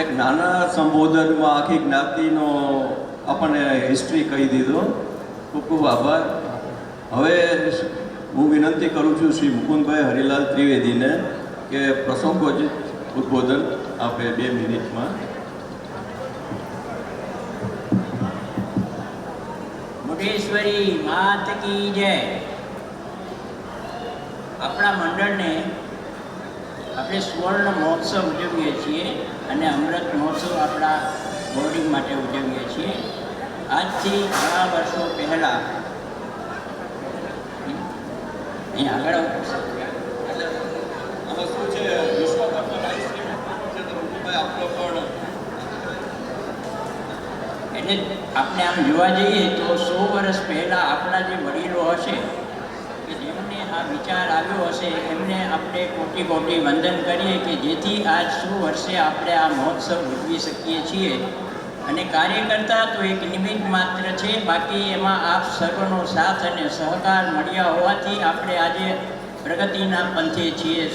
એક નાના સંબોધનમાં આખી જ્ઞાતિનો આપણને હિસ્ટ્રી કહી દીધો. ખૂબ ખૂબ આભાર. હવે હું વિનંતી કરું છું શ્રી મુકુંદભાઈ હરિલાલ ત્રિવેદીને કે પ્રસંગોચિત ઉદ્બોધન આપે 2 મિનિટમાં. મુઢેશ્વરી માત કી જય. આપણા મંડળને આપણે સુવર્ણ મહોત્સવ ઉજવીએ છીએ અને અમૃત મહોત્સવ આપણા બોર્ડિંગ માટે ઉજવીએ છીએ. આજથી ઘણા વર્ષો પહેલાં અહીં આગળ શું છે વિશ્વકર્મા લાઈવ સ્ટ્રીમ છે તો મુકુંદભાઈ આપણો પણ એટલે આપણે આમ જોવા જઈએ તો 100 વર્ષ પહેલાં આપણા જે વડીલો હશે કે જેમને આ વિચાર આવ્યો હશે એમને આપણે કોટી કોટી વંદન કરીએ કે જેથી આજ 100 વર્ષે આપણે આ મહોત્સવ ઉજવી શકીએ છીએ. અને કાર્યકર્તા તો એક નિમિત્ત માત્ર છે, બાકી એમાં આપ સર્વનો સાથ અને સહકાર મળ્યા હોવાથી આપણે આજે પ્રગતિના પંથે છીએ.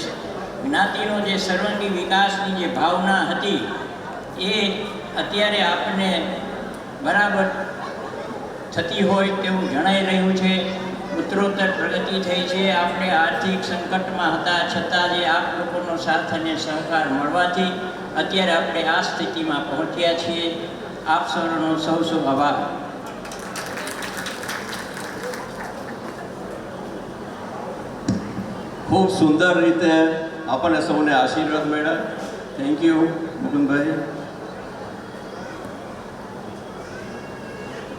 જ્ઞાતિનો જે સર્વાંગી વિકાસની જે ભાવના હતી એ અત્યારે આપણને બરાબર થતી હોય તેવું જણાઈ રહ્યું છે. ઉત્તરોત્તર પ્રગતિ થઈ છે. આપણે આર્થિક સંકટમાં હતા છતાં જે આપ લોકોનો સાથ અને સહકાર મળવાથી અત્યારે આપણે આ સ્થિતિમાં પહોંચ્યા છીએ. આપ સૌનો સૌ આભાર. ખૂબ સુંદર રીતે આપણને સૌને આશીર્વાદ મળ્યા. Thank you Mukundbhai.